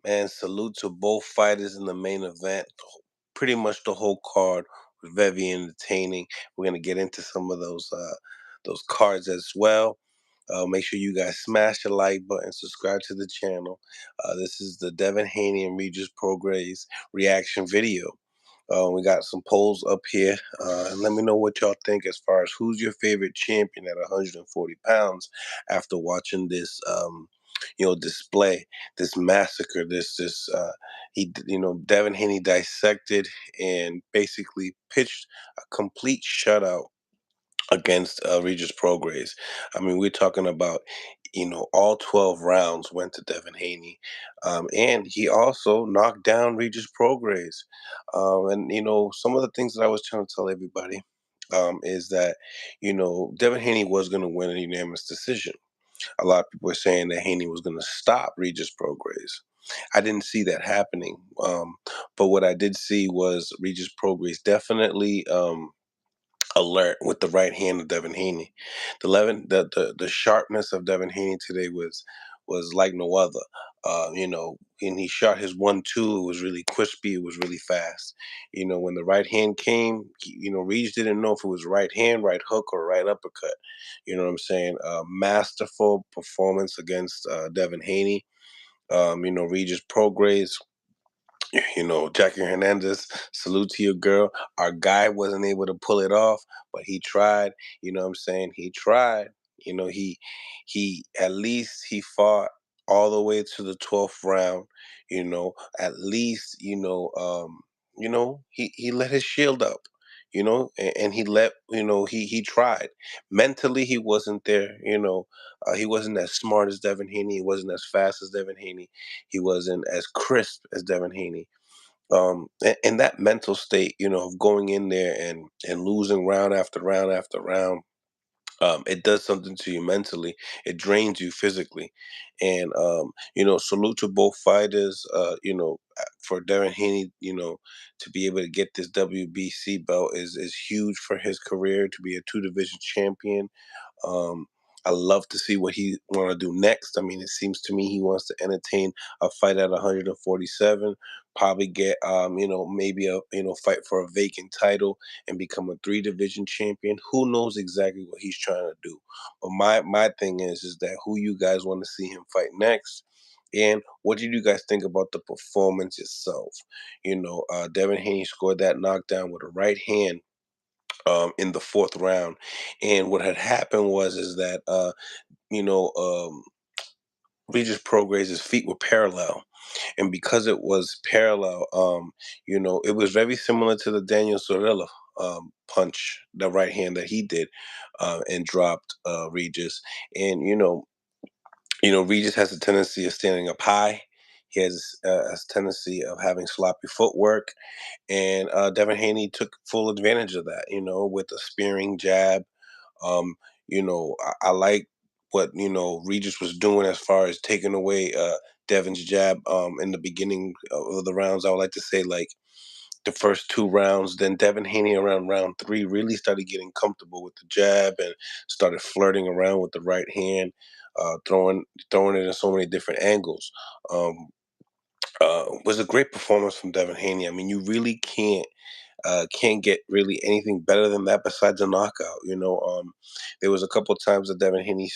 And salute to both fighters in the main event. Pretty much the whole card was very entertaining. We're gonna get into some of those cards as well. Make sure you guys smash the like button, subscribe to the channel. This is the Devin Haney and Regis Prograis reaction video. We got some polls up here, and let me know what y'all think as far as who's your favorite champion at 140 pounds after watching this, display, this massacre, Devin Haney dissected and basically pitched a complete shutout against Regis Prograis. I mean, we're talking about, all 12 rounds went to Devin Haney. And he also knocked down Regis Prograis. And, some of the things that I was trying to tell everybody is that, Devin Haney was going to win a unanimous decision. A lot of people were saying that Haney was going to stop Regis Prograis. I didn't see that happening. But what I did see was Regis Prograis definitely alert with the right hand of Devin Haney. The sharpness of Devin Haney today was like no other. And he shot his 1-2. It was really crispy. It was really fast. When the right hand came, Regis didn't know if it was right hand, right hook, or right uppercut. You know what I'm saying? Masterful performance against Devin Haney. Regis Prograis, Jackie Hernandez, salute to your girl. Our guy wasn't able to pull it off, but he tried. You know what I'm saying? He tried. He at least he fought all the way to the 12th round. At least, he let his shield up. And he let, he tried. Mentally, he wasn't there. He wasn't as smart as Devin Haney. He wasn't as fast as Devin Haney. He wasn't as crisp as Devin Haney. And that mental state, of going in there and losing round after round after round, it does something to you mentally. It drains you physically. And salute to both fighters. For Devin Haney, to be able to get this WBC belt is huge for his career. To be a two-division champion. Um, I love to see what he want to do next. I mean, it seems to me he wants to entertain a fight at 147, probably get maybe a fight for a vacant title and become a three-division champion. Who knows exactly what he's trying to do? But my thing is that who you guys want to see him fight next? And what did you guys think about the performance itself? Devin Haney scored that knockdown with a right hand in the fourth round. And what had happened is that you know um, Regis Prograis' feet were parallel, and because it was parallel, it was very similar to the Daniel Sorella punch, the right hand that he did, and dropped Regis. And Regis has a tendency of standing up high. He has a tendency of having sloppy footwork, and Devin Haney took full advantage of that, with a spearing jab. Um, I like what, Regis was doing as far as taking away Devin's jab in the beginning of the rounds. I would like to say, like, the first two rounds. Then Devin Haney around round three really started getting comfortable with the jab and started flirting around with the right hand, throwing it in so many different angles. Was a great performance from Devin Haney. I mean, you really can't get really anything better than that besides a knockout. There was a couple of times that Devin Haney,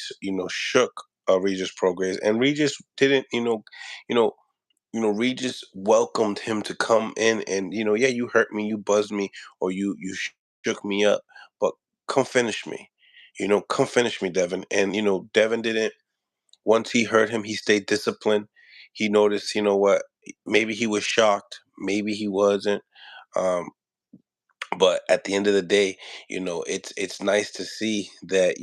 shook Regis Prograis, and Regis didn't, Regis welcomed him to come in and, yeah, you hurt me, you buzzed me, or you shook me up, but come finish me. Come finish me, Devin. And Devin didn't. Once he heard him, he stayed disciplined. He noticed, what, maybe he was shocked, maybe he wasn't. Um, but at the end of the day, it's nice to see that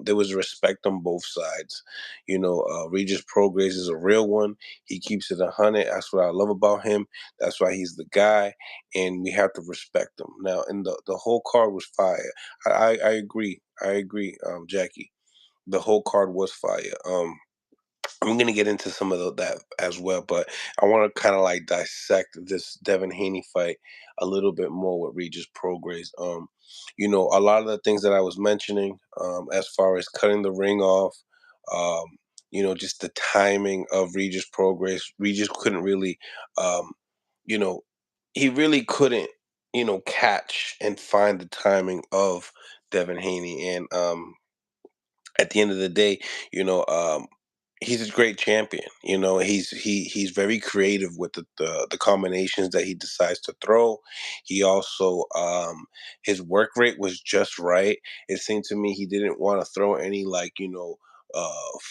there was respect on both sides. Regis Prograis is a real one. He keeps it 100. That's what I love about him. That's why he's the guy, and we have to respect him. Now, and the whole card was fire. I agree. I agree, Jackie. The whole card was fire. I'm gonna get into some of that as well, but I want to kind of like dissect this Devin Haney fight a little bit more with Regis Prograis. A lot of the things that I was mentioning, as far as cutting the ring off, um, just the timing of Regis Progress. Regis couldn't really, um, you know, he really couldn't, catch and find the timing of Devin Haney. And at the end of the day, you know, he's a great champion. He's very creative with the combinations that he decides to throw. He also his work rate was just right. It seemed to me he didn't want to throw any like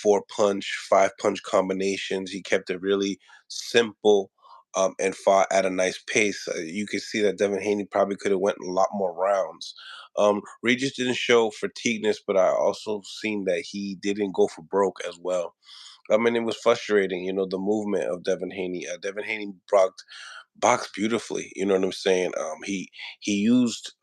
four punch, five punch combinations. He kept it really simple. And fought at a nice pace. You could see that Devin Haney probably could have went a lot more rounds. Regis didn't show fatigueness, but I also seen that he didn't go for broke as well. I mean, it was frustrating, the movement of Devin Haney. Devin Haney boxed beautifully. You know what I'm saying? He used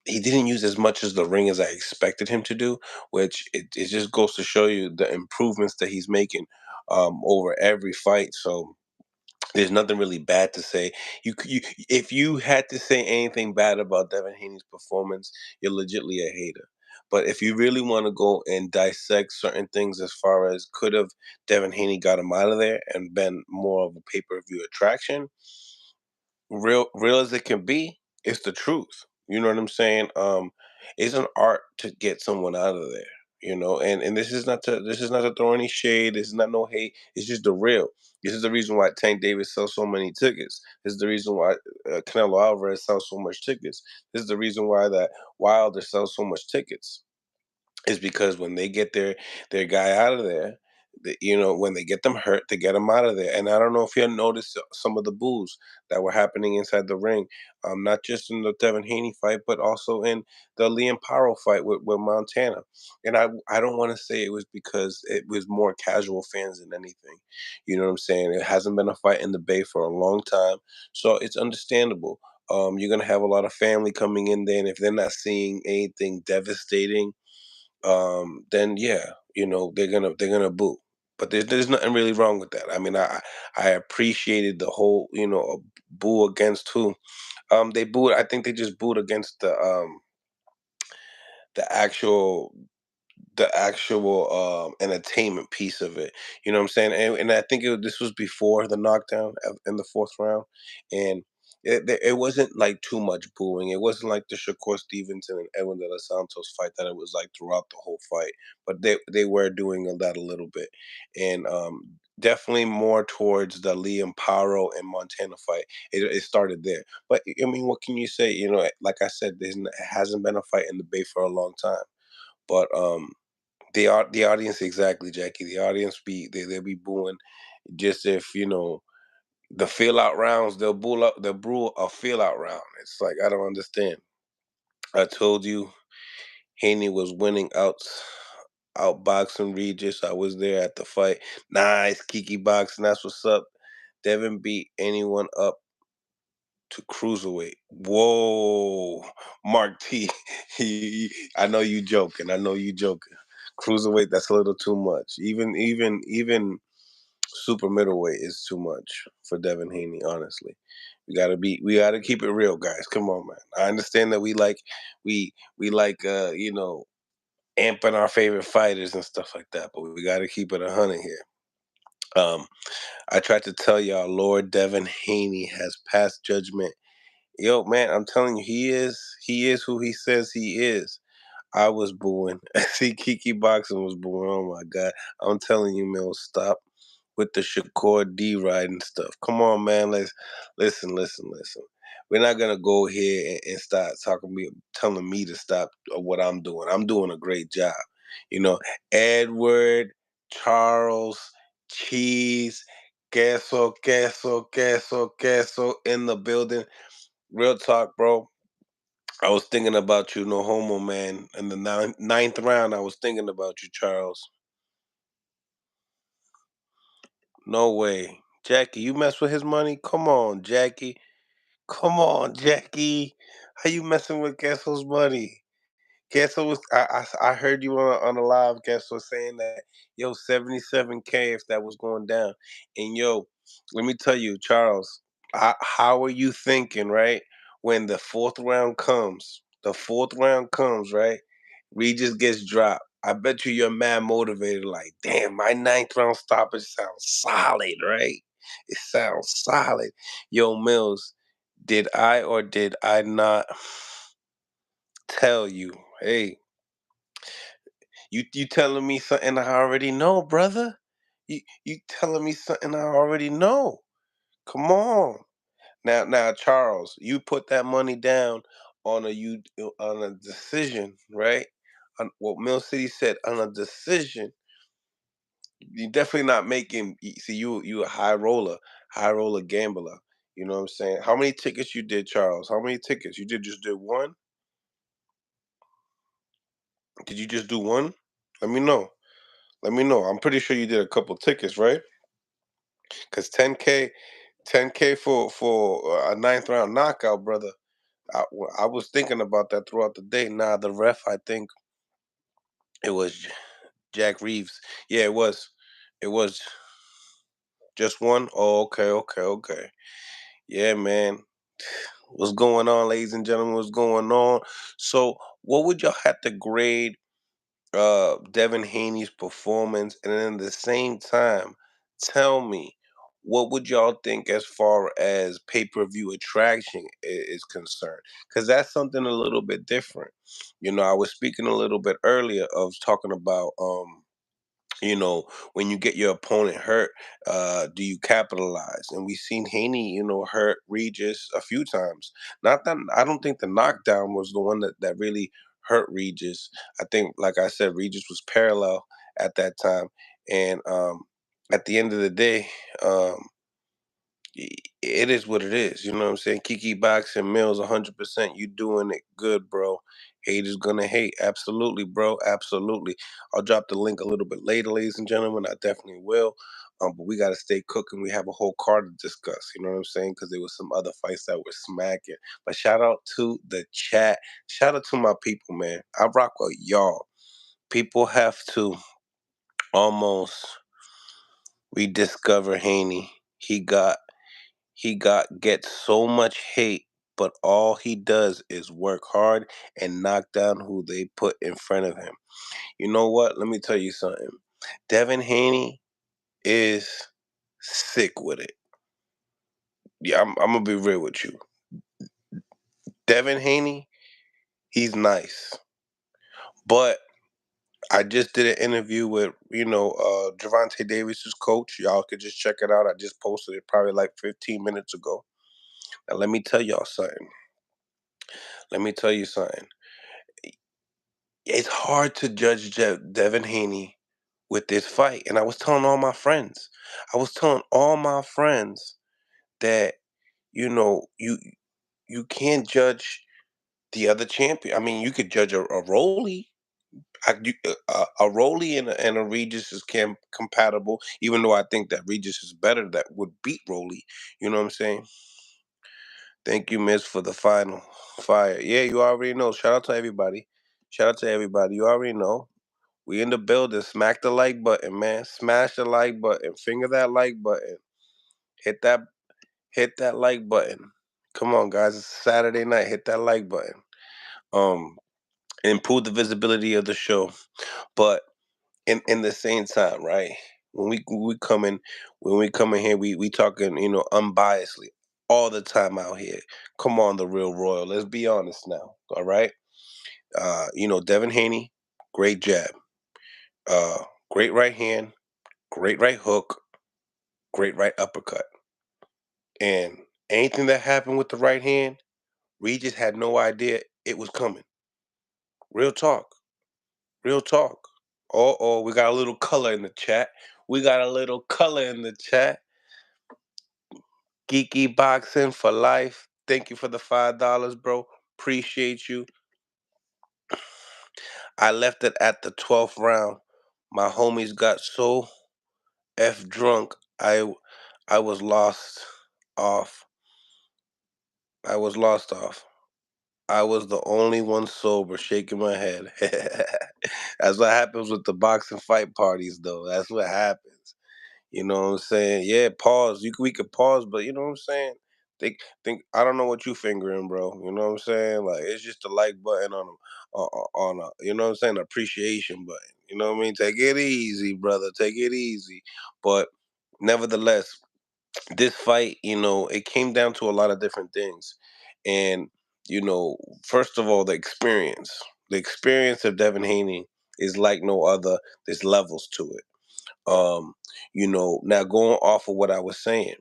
he didn't use as much as the ring as I expected him to do, which it just goes to show you the improvements that he's making over every fight. So there's nothing really bad to say. If you had to say anything bad about Devin Haney's performance, you're legitly a hater. But if you really want to go and dissect certain things as far as could have Devin Haney got him out of there and been more of a pay-per-view attraction, real as it can be, it's the truth. You know what I'm saying? It's an art to get someone out of there. And this is not to throw any shade. This is not no hate. It's just the real. This is the reason why Tank Davis sells so many tickets. This is the reason why Canelo Alvarez sells so much tickets. This is the reason why that Wilder sells so much tickets is because when they get their guy out of there, when they get them hurt, they get them out of there. And I don't know if you noticed some of the boos that were happening inside the ring, not just in the Devin Haney fight, but also in the Liam Paro fight with Montana. And I don't want to say it was because it was more casual fans than anything. You know what I'm saying? It hasn't been a fight in the Bay for a long time, so it's understandable. You're gonna have a lot of family coming in there, and if they're not seeing anything devastating, then yeah, they're gonna boo. But there's nothing really wrong with that. I mean, I appreciated the whole boo against who. They booed. I think they just booed against the actual entertainment piece of it. You know what I'm saying? And I think this was before the knockdown in the fourth round, and it wasn't like too much booing. It wasn't like the Shakur Stevenson and Edwin De Los Santos fight that it was like throughout the whole fight. But they were doing that a little bit, and definitely more towards the Liam Paro and Montana fight. It started there. But I mean, what can you say? Like I said, it hasn't been a fight in the Bay for a long time. But the audience, exactly, Jackie. The audience they'll be booing just if the feel out rounds. They'll brew a feel out round. It's like I don't understand. I told you Haney was winning outboxing Regis. I was there at the fight. Nice Kiki boxing. That's what's up. Devin beat anyone up to cruiserweight. Whoa, Mark T. I know you joking. I know you joking. Cruiserweight, that's a little too much. Even super middleweight is too much for Devin Haney. Honestly, we gotta keep it real, guys. Come on, man. I understand that we like amping our favorite fighters and stuff like that, but we gotta keep it 100 here. Um, I tried to tell y'all, Lord Devin Haney has passed judgment. Yo, man, I'm telling you, he is who he says he is. I was booing. See, Kiki Boxing was booing. Oh my God. I'm telling you, man, stop with the Shakur D riding stuff. Come on, man. Let's listen. We're not gonna go here and start telling me to stop what I'm doing. I'm doing a great job. You know, Edward, Charles, Cheese, queso in the building. Real talk, bro. I was thinking about you, no homo, man. In the ninth round, I was thinking about you, Charles. No way. Jackie, you mess with his money? Come on, Jackie. Come on, Jackie. How you messing with Gassol's money? Gassel was I heard you on a live. Gassel was saying that 77K if that was going down. And let me tell you, Charles, how are you thinking, right? When the fourth round comes, right? Regis gets dropped. I bet you're mad motivated. Like, damn, my ninth round stoppage sounds solid, right? It sounds solid. Yo, Mills, did I or did I not tell you? Hey, you telling me something I already know, brother? You telling me something I already know? Come on. Now, Charles, you put that money down on on a decision, right? On what Mill City said on a decision. You're definitely not making. See, you a high roller gambler. You know what I'm saying? How many tickets you did, Charles? How many tickets you did? Just did one? Did you just do one? Let me know. Let me know. I'm pretty sure you did a couple tickets, right? Cause 10K for a ninth round knockout, brother. I was thinking about that throughout the day. Nah, the ref, I think it was Jack Reeves. Yeah, it was. It was just one. Oh, okay, okay, okay. Yeah, man. What's going on, ladies and gentlemen? What's going on? So, what would y'all have to grade Devin Haney's performance, and then at the same time, tell me what would y'all think as far as pay-per-view attraction is concerned? Because that's something a little bit different. You know, I was speaking a little bit earlier of talking about you know, when you get your opponent hurt, do you capitalize? And we've seen Haney, hurt Regis a few times. Not that I don't think the knockdown was the one that really hurt Regis. I think, like I said, Regis was parallel at that time. And at the end of the day, um, it is what it is. You know what I'm saying? Kiki Boxing Mills, 100%. You doing it good, bro. Haters gonna hate. Absolutely, bro. Absolutely. I'll drop the link a little bit later, ladies and gentlemen. I definitely will. But we gotta stay cooking. We have a whole card to discuss. You know what I'm saying? Because there was some other fights that were smacking. But shout out to the chat. Shout out to my people, man. I rock with y'all. People have to almost rediscover Haney. He gets so much hate, but all he does is work hard and knock down who they put in front of him. You know what? Let me tell you something. Devin Haney is sick with it. Yeah, I'm gonna be real with you. Devin Haney, he's nice, but I just did an interview with Javante Davis's coach. Y'all could just check it out. I just posted it probably like 15 minutes ago. Now let me tell y'all something. Let me tell you something. It's hard to judge Devin Haney with this fight. And I was telling all my friends, I was telling all my friends that, you can't judge the other champion. I mean, you could judge a Rolly. A Rolly and a Regis is compatible, even though I think that Regis is better, that would beat Rolly. You know what I'm saying? Thank you, Miss, for the final fire. Yeah, you already know. Shout out to everybody. Shout out to everybody. You already know. We in the building. Smack the like button, man. Smash the like button. Finger that like button. Hit that hit that like button. Come on, guys. It's Saturday night. Hit that like button. Um, Improve the visibility of the show. But in the same time, right? When we come in here, we talking, unbiasedly all the time out here. Come on, the real royal. Let's be honest now. All right. Devin Haney, great jab. Uh, Great right hand, great right hook, great right uppercut. And anything that happened with the right hand, Regis had no idea it was coming. Real talk. Real talk. Oh, we got a little color in the chat. We got a little color in the chat. Geeky Boxing for life. Thank you for the $5, bro. Appreciate you. I left it at the 12th round. My homies got so F drunk. I was lost off. I was lost off. I was the only one sober, shaking my head. That's what happens with the boxing fight parties, though. That's what happens. You know what I'm saying? Yeah, pause. We could pause, but you know what I'm saying? think I don't know what you fingering, bro. You know what I'm saying? Like it's just a like button on a you know what I'm saying appreciation button. You know what I mean? Take it easy, brother. Take it easy. But nevertheless, this fight, it came down to a lot of different things. And, first of all, the experience. The experience of Devin Haney is like no other. There's levels to it. Now going off of what I was saying,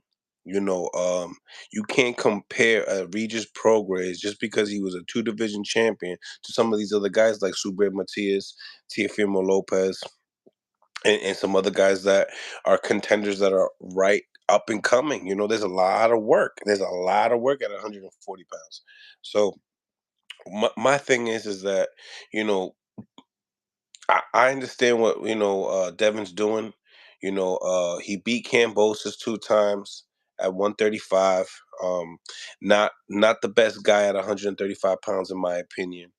you can't compare Regis Prograis just because he was a two division champion to some of these other guys like Subriel Matias, Teofimo Lopez, and some other guys that are contenders that are right up and coming. There's a lot of work. There's a lot of work at 140 pounds. So my thing is that you know I understand what Devin's doing. He beat Cambosis 2 times at 135. Um, not the best guy at 135 pounds in my opinion.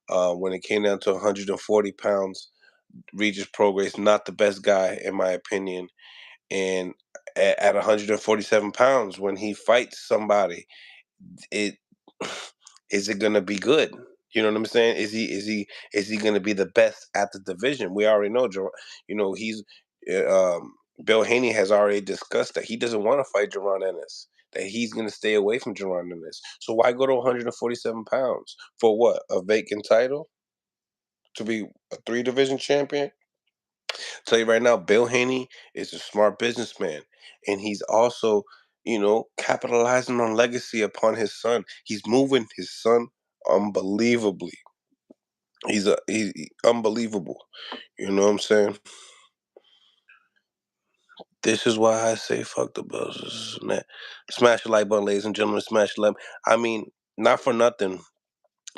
When it came down to 140 pounds, Regis Prograis not the best guy in my opinion. And at 147 pounds, when he fights somebody, it is it gonna be good? You know what I'm saying? Is he gonna be the best at the division? We already know, he's Bill Haney has already discussed that he doesn't want to fight Jaron Ennis. That he's gonna stay away from Jaron Ennis. So why go to 147 pounds for what? A vacant title to be a three division champion? Tell you right now, Bill Haney is a smart businessman, and he's also, capitalizing on legacy upon his son. He's moving his son unbelievably. He's unbelievable. You know what I'm saying? This is why I say fuck the Bills. This is that. Smash the like button, ladies and gentlemen. Smash the like. I mean, not for nothing.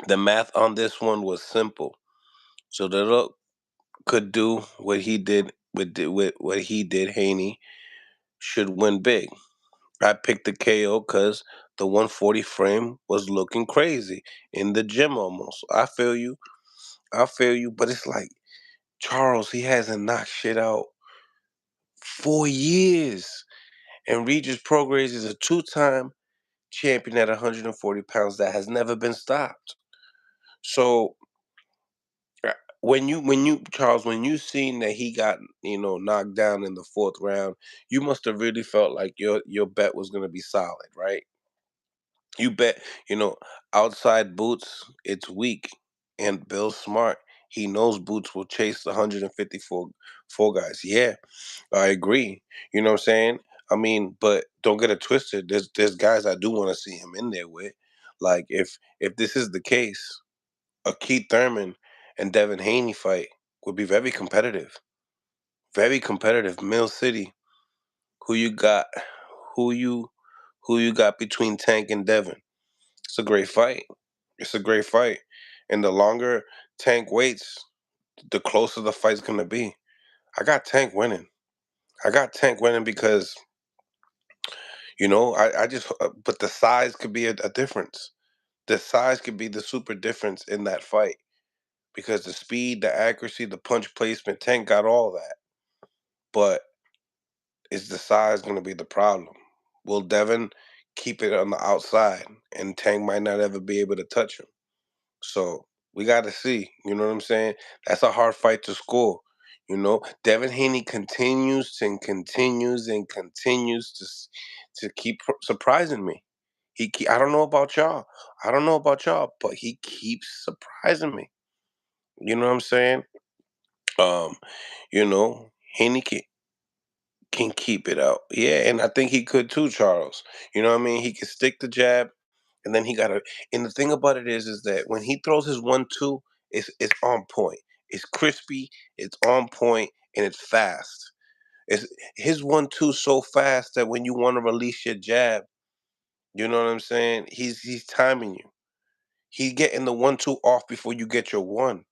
The math on this one was simple. So the look could do what he did with what he did. Haney should win big. I picked the KO because the 140 frame was looking crazy in the gym almost. I feel you. I feel you. But it's like, Charles, he hasn't knocked shit out 4 years. And Regis Prograis is a two-time champion at 140 pounds that has never been stopped. So when you Charles, when you seen that he got knocked down in the fourth round, you must have really felt like your bet was gonna be solid, right? You bet, outside Boots, it's weak. And Bill Smart, he knows Boots will chase the 154 four guys. Yeah, I agree. You know what I'm saying? I mean, but don't get it twisted. There's guys I do want to see him in there with. Like if this is the case, a Keith Thurman and Devin Haney fight would be very competitive. Very competitive. Mill City. Who you got? Who you who you got between Tank and Devin? It's a great fight. It's a great fight. And the longer Tank waits, the closer the fight's gonna be. I got Tank winning. I got Tank winning because I just but the size could be a difference. The size could be the super difference in that fight because the speed, the accuracy, the punch placement, Tank got all that. But is the size gonna be the problem? Will Devin keep it on the outside and Tank might not ever be able to touch him? So we got to see. You know what I'm saying? That's a hard fight to score. Devin Haney continues and continues and continues to keep surprising me. I don't know about y'all. I don't know about y'all, but he keeps surprising me. You know what I'm saying? Um, Haney can keep it out. Yeah, and I think he could too, Charles. You know what I mean? He can stick the jab, and then he got to. And the thing about it is that when he throws his 1-2, it's on point. It's crispy. It's on point, and it's fast. It's his 1-2 so fast that when you want to release your jab, you know what I'm saying? He's timing you. He's getting the 1-2 off before you get your one.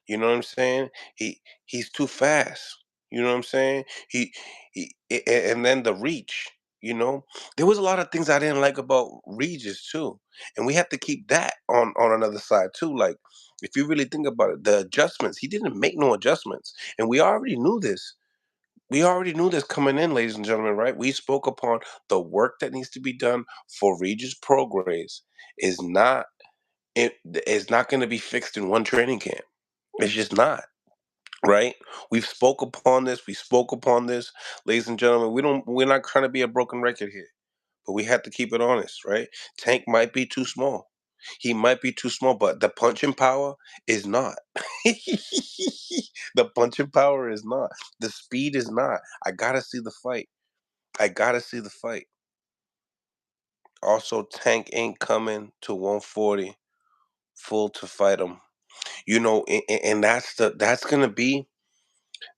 You know what I'm saying? He's too fast. You know what I'm saying? And then the reach. There was a lot of things I didn't like about Regis too, and we have to keep that on another side too. Like if you really think about it, the adjustments he didn't make no adjustments, and we already knew this. We already knew this coming in, ladies and gentlemen, right? We spoke upon the work that needs to be done for Regis Prograis is not it is not going to be fixed in one training camp. It's just not, right? We've spoke upon this. We spoke upon this, ladies and gentlemen. We're not trying to be a broken record here, but we have to keep it honest, right? Tank might be too small. He might be too small, but the punching power is not. The punching power is not. The speed is not. I gotta see the fight. I gotta see the fight. Also, Tank ain't coming to 140 full to fight him. And that's gonna be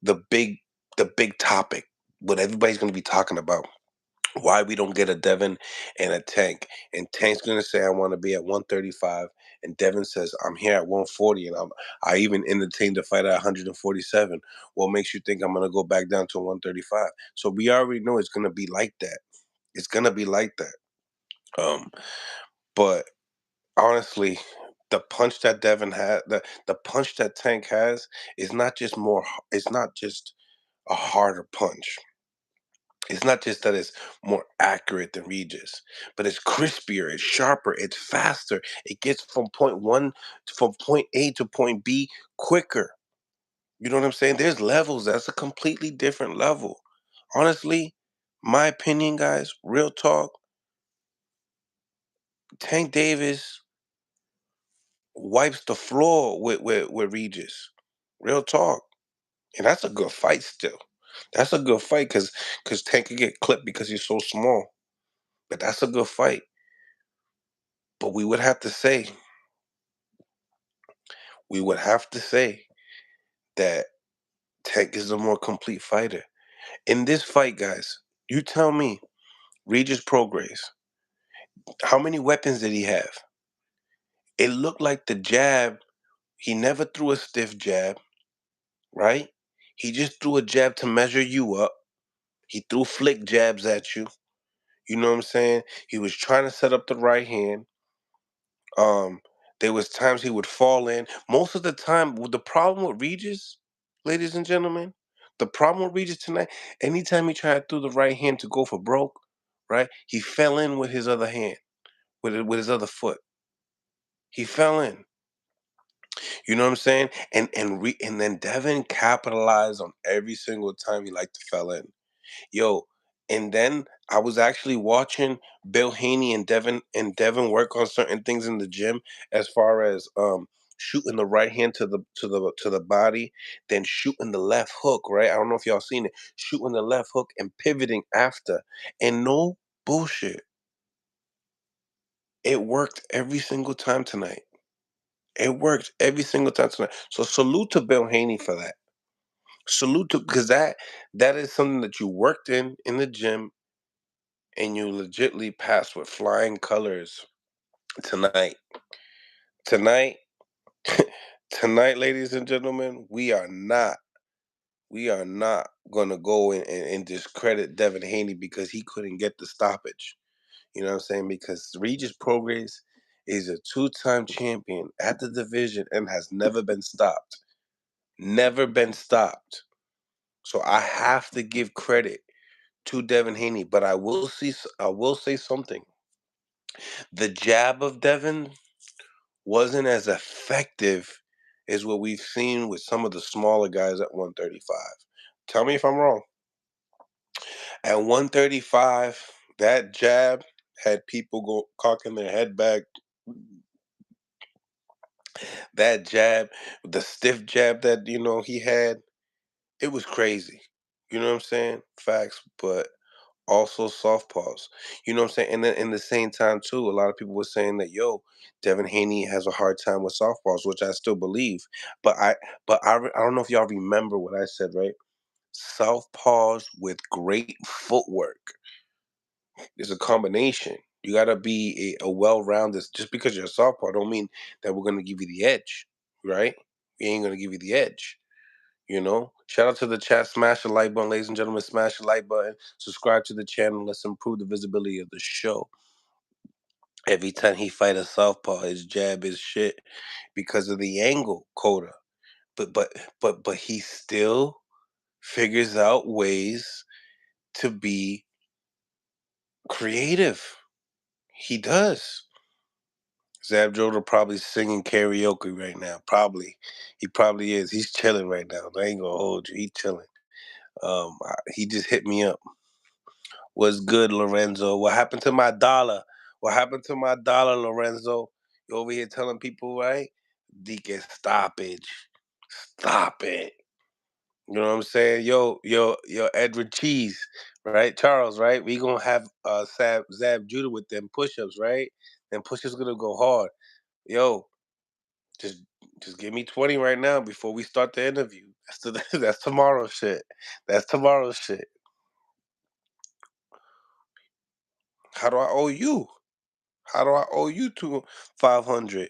the big the big topic. What everybody's gonna be talking about. Why we don't get a Devin and a Tank. And Tank's gonna say I want to be at 135, and Devin says I'm here at 140, and I even entertained the fight at 147. What makes you think I'm gonna go back down to 135? So we already know it's gonna be like that. It's gonna be like that. Um, but honestly, the punch that Devin had, the punch that Tank has, is not just more. It's not just a harder punch. It's not just that it's more accurate than Regis, but it's crispier, it's sharper, it's faster. It gets from point A to point B quicker. You know what I'm saying? There's levels. That's a completely different level. Honestly, my opinion, guys, real talk, Tank Davis wipes the floor with Regis. Real talk. And that's a good fight still. That's a good fight because Tank can get clipped because he's so small. But that's a good fight. But we would have to say that Tank is the more complete fighter. In this fight, guys, you tell me, Regis Prograis, how many weapons did he have? It looked like the jab, he never threw a stiff jab, right? He just threw a jab to measure you up. He threw flick jabs at you. You know what I'm saying? He was trying to set up the right hand. Um, there was times he would fall in. Most of the time, the problem with Regis, ladies and gentlemen, the problem with Regis tonight, anytime he tried through the right hand to go for broke, right, he fell in with his other hand, with his other foot. He fell in. You know what I'm saying? And then Devin capitalized on every single time he liked to fell in. Yo, and then I was actually watching Bill Haney and Devin work on certain things in the gym as far as shooting the right hand to the body, then shooting the left hook, right? I don't know if y'all seen it. Shooting the left hook and pivoting after. And no bullshit. It worked every single time tonight. It worked every single time tonight. So salute to Bill Haney for that. Salute to because that is something that you worked in the gym and you legitly passed with flying colors tonight. Tonight, tonight, ladies and gentlemen, we are not gonna go and discredit Devin Haney because he couldn't get the stoppage. You know what I'm saying? Because Regis Prograis is a two-time champion at the division and has never been stopped. Never been stopped. So I have to give credit to Devin Haney, but I will say something. The jab of Devin wasn't as effective as what we've seen with some of the smaller guys at 135. Tell me if I'm wrong. At 135, that jab had people go cocking their head back. That jab, the stiff jab that he had, it was crazy. You know what I'm saying? Facts, but also softballs. You know what I'm saying? And then in the same time too, a lot of people were saying that Devin Haney has a hard time with softballs, which I still believe. But I don't know if y'all remember what I said, right? Southpaws with great footwork is a combination. You gotta be a well-rounded. Just because you're a southpaw, don't mean that we're gonna give you the edge, right? We ain't gonna give you the edge. Shout out to the chat. Smash the like button, ladies and gentlemen. Smash the like button. Subscribe to the channel. Let's improve the visibility of the show. Every time he fight a southpaw, his jab is shit because of the angle, Coda. But he still figures out ways to be creative. He does. Zab Joda probably singing karaoke right now. Probably. He probably is. He's chilling right now. I ain't gonna hold you. He's chilling. He just hit me up. What's good, Lorenzo? What happened to my dollar? What happened to my dollar, Lorenzo? You over here telling people, right? Deacon, stoppage. Stop it. You know what I'm saying? Yo, Edward Cheese, right? Charles, right? We gonna have Zab Judah with them push-ups, right? And push-ups gonna go hard. Yo, just just give me 20 right now before we start the interview. That's tomorrow's shit. That's tomorrow's shit. How do I owe you? How do I owe you 500?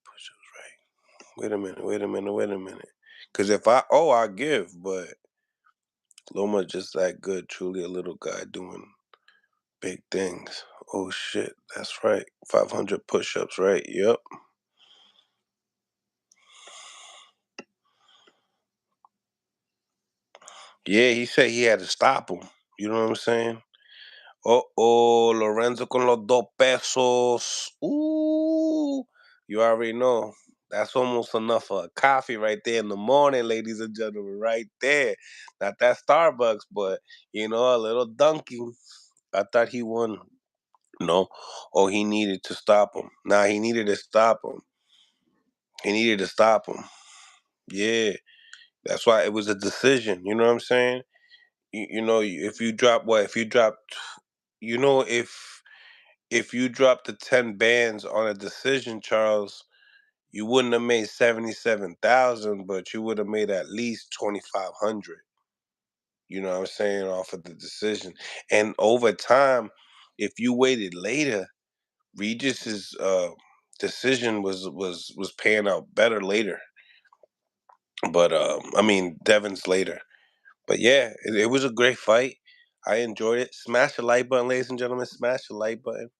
Push-ups, right? Wait a minute. Because if I owe, I give. But Loma just that good, truly a little guy doing big things. Oh shit, that's right. 500 push-ups, right? Yep. Yeah, he said he had to stop him. You know what I'm saying? Oh, Lorenzo con los 2 pesos. Ooh, you already know. That's almost enough for a coffee right there in the morning, ladies and gentlemen, right there. Not that Starbucks, but a little dunking. I thought he won. No. Oh, he needed to stop him. Nah, he needed to stop him. He needed to stop him. Yeah. That's why it was a decision. You know what I'm saying? If you drop what? If you drop, you know, if you drop the 10 bands on a decision, Charles, you wouldn't have made 77,000, but you would have made at least 2,500. You know what I'm saying? Off of the decision. And over time, if you waited later, Regis's decision was paying out better later. But I mean Devin's later. But yeah, it was a great fight. I enjoyed it. Smash the like button, ladies and gentlemen. Smash the like button.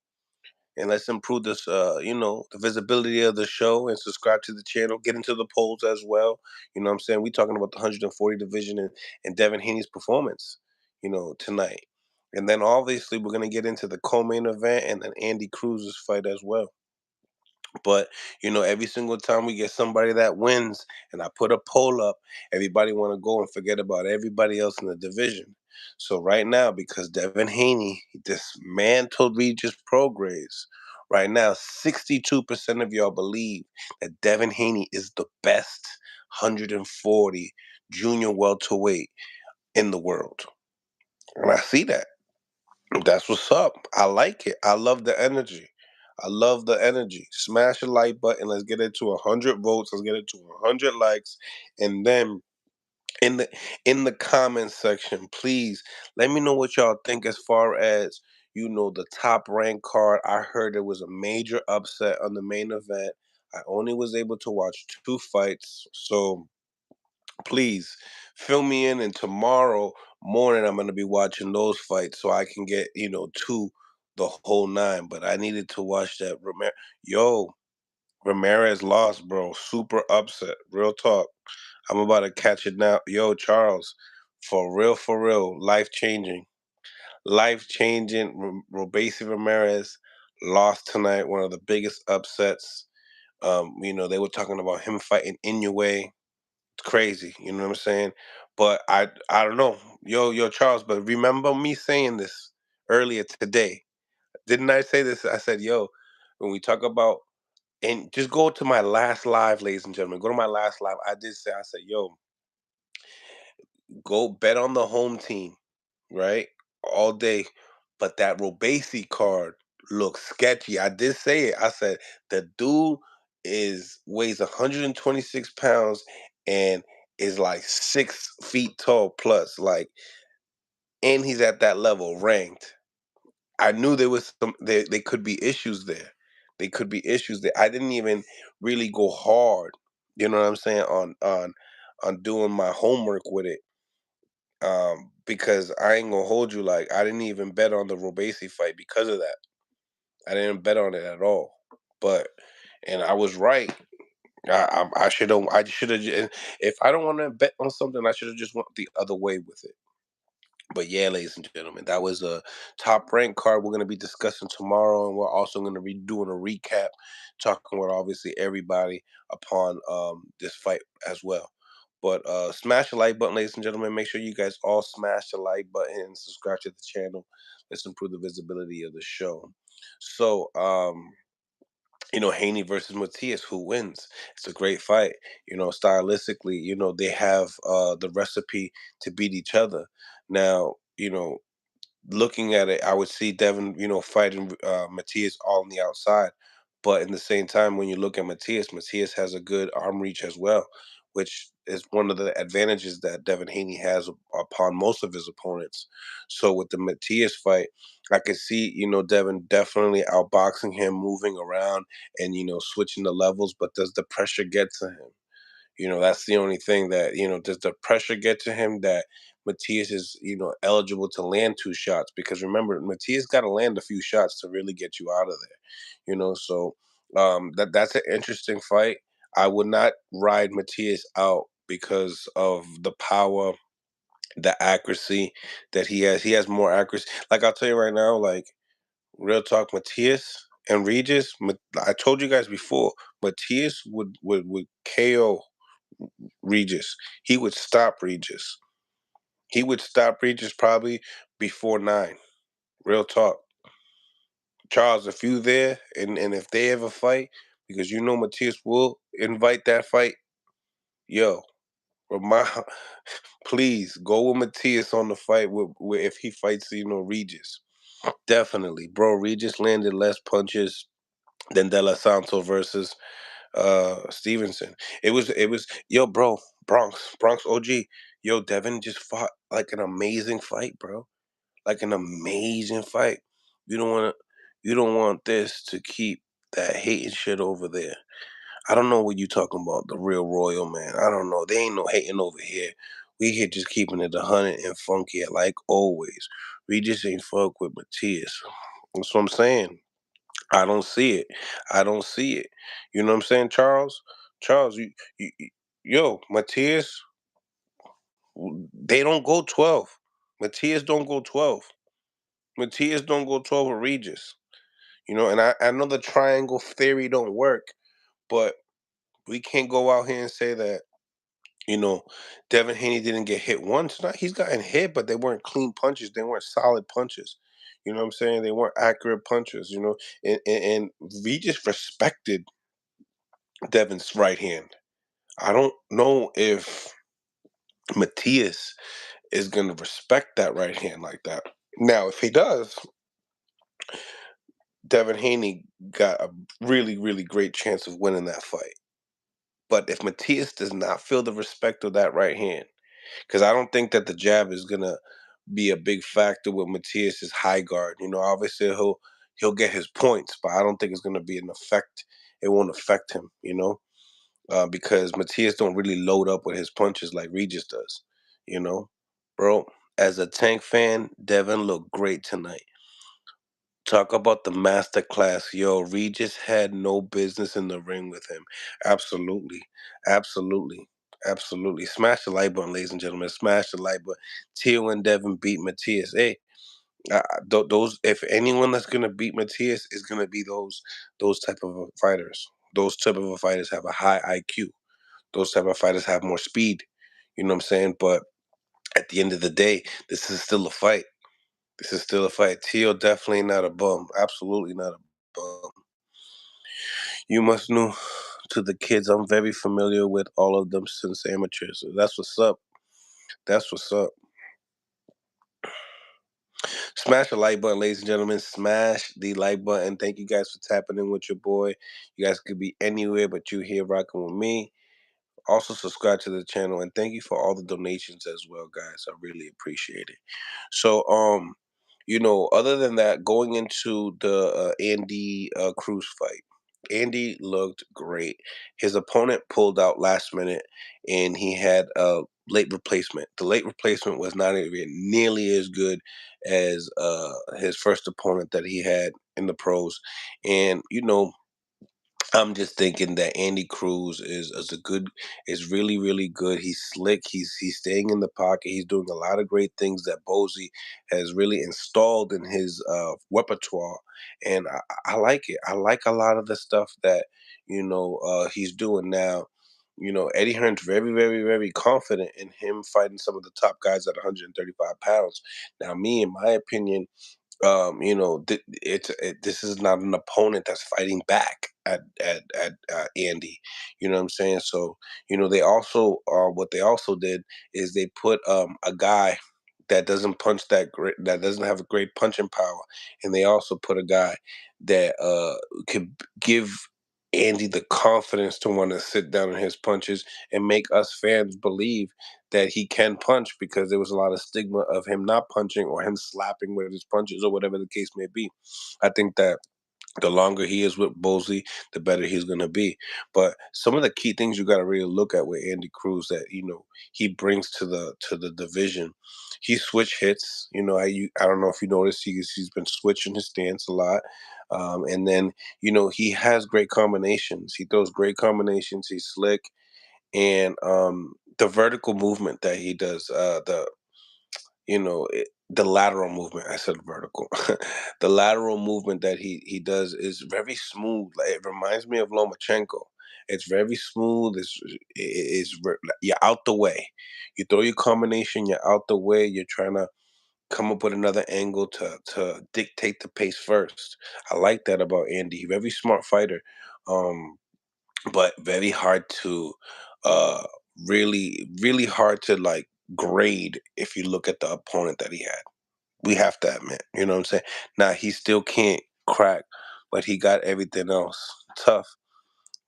And let's improve this, the visibility of the show and subscribe to the channel. Get into the polls as well. You know what I'm saying? We're talking about the 140 division and Devin Haney's performance, tonight. And then obviously we're going to get into the co-main event and then Andy Cruz's fight as well. But every single time we get somebody that wins, and I put a poll up, everybody want to go and forget about everybody else in the division. So right now, because Devin Haney dismantled Regis Prograis, right now 62% of y'all believe that Devin Haney is the best 140 junior welterweight in the world, and I see that. That's what's up. I like it. I love the energy. I love the energy. Smash the like button. Let's get it to 100 votes. Let's get it to 100 likes. And then in the comments section, please let me know what y'all think as far as the top ranked card. I heard there was a major upset on the main event. I only was able to watch 2 fights, so please fill me in, and tomorrow morning I'm going to be watching those fights so I can get to the whole 9. But I needed to watch that. Ramirez lost, bro. Super upset. Real talk. I'm about to catch it now. Yo, Charles, for real, life changing. Robesi Ramirez lost tonight, one of the biggest upsets. They were talking about him fighting Inoue. Crazy, you know what I'm saying? But I don't know. Yo, Charles, but remember me saying this earlier today. Didn't I say this? I said, yo, when we talk about, and just go to my last live, ladies and gentlemen. Go to my last live. I said, yo, go bet on the home team, right? All day. But that Robesi card looks sketchy. I did say it. I said the dude weighs 126 pounds and is like 6 feet tall plus. Like, and he's at that level ranked. I knew there was they could be issues there. They could be issues there. I didn't even really go hard, you know what I'm saying, on doing my homework with it. Because I ain't gonna hold you, like I didn't even bet on the Robesi fight because of that. I didn't bet on it at all. But and I was right. I should have. I should have. If I don't want to bet on something, I should have just went the other way with it. But yeah, ladies and gentlemen, that was a top rank card we're going to be discussing tomorrow, and we're also going to be doing a recap, talking with obviously everybody upon this fight as well. But smash the like button, ladies and gentlemen. Make sure you guys all smash the like button and subscribe to the channel. Let's improve the visibility of the show. So, Haney versus Matias, who wins? It's a great fight. Stylistically, they have the recipe to beat each other. Now, looking at it, I would see Devin, fighting Matias all on the outside. But in the same time, when you look at Matias has a good arm reach as well, which is one of the advantages that Devin Haney has upon most of his opponents. So with the Matias fight, I could see, Devin definitely outboxing him, moving around and, switching the levels. But does the pressure get to him? That's the only thing that, does the pressure get to him that Matias is, eligible to land two shots? Because remember, Matias got to land a few shots to really get you out of there, so that's an interesting fight. I would not ride Matias out because of the power, the accuracy that he has. He has more accuracy. Like I'll tell you right now, like real talk, Matias and Regis. I told you guys before, Matias would KO Regis. He would stop Regis. He would stop Regis probably before 9. Real talk. Charles, if you there and if they ever fight, because Matias will invite that fight, yo, remind, please go with Matias on the fight with if he fights, Regis. Definitely. Bro, Regis landed less punches than De La Santo versus Stevenson. It was yo, bro, Bronx OG. Yo, Devin just fought like an amazing fight, bro. Like an amazing fight. You don't want to you don't want this to keep that hating shit over there. I don't know what you talking about, the real royal man. I don't know. They ain't no hating over here. We here just keeping it 100 and funky like always. We just ain't fuck with Matias. That's what I'm saying. I don't see it. I don't see it. You know what I'm saying, Charles? Charles, yo, Matias, they don't go 12. Matias don't go 12. Matias don't go 12 with Regis. And I know the triangle theory don't work, but we can't go out here and say that, you know, Devin Haney didn't get hit once. No, he's gotten hit, but they weren't clean punches. They weren't solid punches. You know what I'm saying? They weren't accurate punches, and Regis respected Devin's right hand. I don't know if Matias is going to respect that right hand like that. Now, if he does, Devin Haney got a really, really great chance of winning that fight. But if Matias does not feel the respect of that right hand, because I don't think that the jab is going to be a big factor with Matias's high guard. Obviously he'll get his points, but I don't think it's going to be an effect. It won't affect him, because Matias don't really load up with his punches like Regis does, you know. Bro, as a Tank fan, Devin looked great tonight. Talk about the master class. Yo, Regis had no business in the ring with him. Absolutely. Absolutely. Absolutely. Smash the like button, ladies and gentlemen. Smash the like button. Tio and Devin beat Matias. Hey, those, if anyone that's gonna beat Matias is gonna be those type of fighters. Those type of fighters have a high IQ. Those type of fighters have more speed. You know what I'm saying? But at the end of the day, this is still a fight. This is still a fight. Tio definitely not a bum. Absolutely not a bum. You must know to the kids. I'm very familiar with all of them since amateurs. So that's what's up. That's what's up. Smash the like button, ladies and gentlemen. Smash the like button. Thank you guys for tapping in with your boy. You guys could be anywhere, but you here rocking with me. Also, subscribe to the channel and thank you for all the donations as well, guys. I really appreciate it. So, other than that, going into the Andy Cruz fight, Andy looked great. His opponent pulled out last minute, and he had a late replacement. The late replacement was not even nearly as good as his first opponent that he had in the pros, and I'm just thinking that Andy Cruz is really really good. He's slick. He's staying in the pocket. He's doing a lot of great things that Bozy has really installed in his repertoire, and I like it. I like a lot of the stuff that he's doing now. Eddie Hearn's very very very confident in him fighting some of the top guys at 135 pounds. Now, me, in my opinion, this is not an opponent that's fighting back at Andy. You know what I'm saying? So they also what they also did is they put a guy that doesn't punch that great, that doesn't have a great punching power, and they also put a guy that could give Andy the confidence to want to sit down in his punches and make us fans believe that he can punch, because there was a lot of stigma of him not punching or him slapping with his punches or whatever the case may be. I think that the longer he is with Bosley, the better he's going to be. But some of the key things you got to really look at with Andy Cruz that he brings to the division. He switch hits. I don't know if you noticed, he's been switching his stance a lot. And then he has great combinations. He throws great combinations. He's slick, and the vertical movement that he does, the lateral movement. I said vertical. The lateral movement that he does is very smooth. Like, it reminds me of Lomachenko. It's very smooth. You're out the way. You throw your combination. You're out the way. You're trying to come up with another angle to dictate the pace first. I like that about Andy. Very smart fighter. Um, but very hard to uh really hard to like grade if you look at the opponent that he had. We have to admit, you know what I'm saying? Now, he still can't crack, but he got everything else. Tough,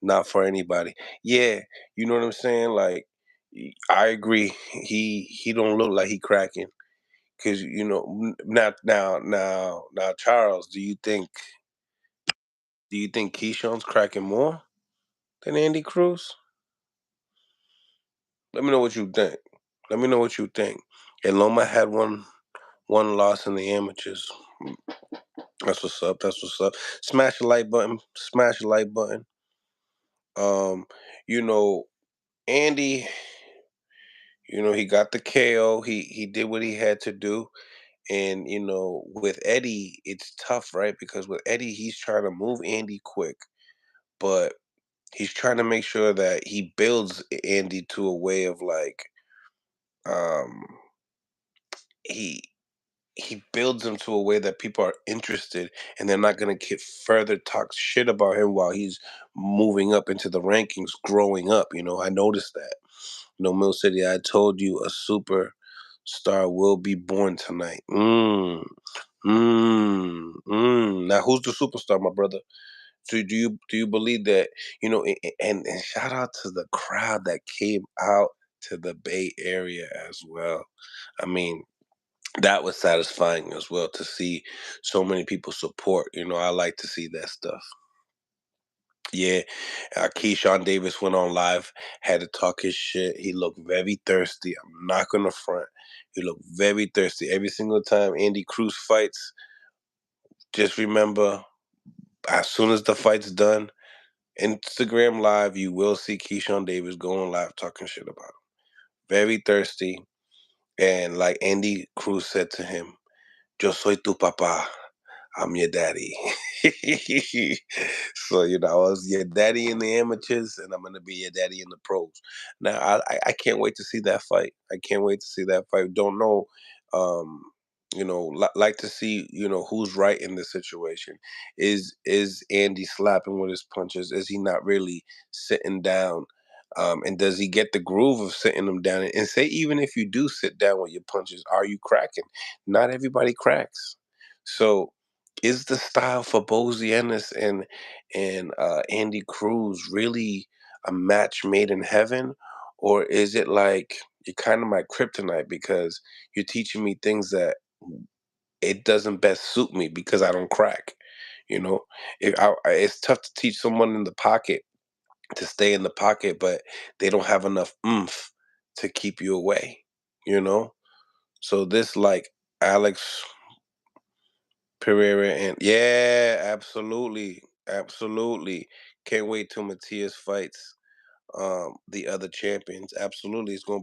not for anybody. Yeah, you know what I'm saying? Like, I agree. He don't look like he cracking, because now, Charles, do you think Keyshawn's cracking more than Andy Cruz? Let me know what you think. Let me know what you think. And Loma had one loss in the amateurs. That's what's up. That's what's up. Smash the like button. Smash the like button. Um, you know, Andy, he got the KO. He did what he had to do. And with Eddie, it's tough, right? Because with Eddie, he's trying to move Andy quick, but he's trying to make sure that he builds Andy to a way of like um he he builds him to a way that people are interested, and they're not going to get further talk shit about him while he's moving up into the rankings, growing up. I noticed that. Mill City, I told you a superstar will be born tonight. Now, who's the superstar, my brother? So do you believe that, and shout out to the crowd that came out to the Bay Area as well. I mean, that was satisfying as well to see so many people support. I like to see that stuff. Yeah, Keyshawn Davis went on live, had to talk his shit. He looked very thirsty. I'm not gonna front. He looked very thirsty every single time Andy Cruz fights. Just remember, as soon as the fight's done, Instagram live, you will see Keyshawn Davis going live talking shit about him. Very thirsty, and like Andy Cruz said to him, "Yo soy tu papá. I'm your daddy." So, I was your daddy in the amateurs, and I'm gonna be your daddy in the pros. Now, I can't wait to see that fight. I can't wait to see that fight. Don't know, um, like to see, who's right in this situation. Is Andy slapping with his punches? Is he not really sitting down? And does he get the groove of sitting them down? And say, even if you do sit down with your punches, are you cracking? Not everybody cracks. So, is the style for Bozianis and Andy Cruz really a match made in heaven, or is it like you're kind of my kryptonite because you're teaching me things that it doesn't best suit me because I don't crack? It's tough to teach someone in the pocket to stay in the pocket, but they don't have enough oomph to keep you away. You know, so this like Alex Pereira, and yeah, absolutely, absolutely. Can't wait till Matias fights the other champions. Absolutely, it's gonna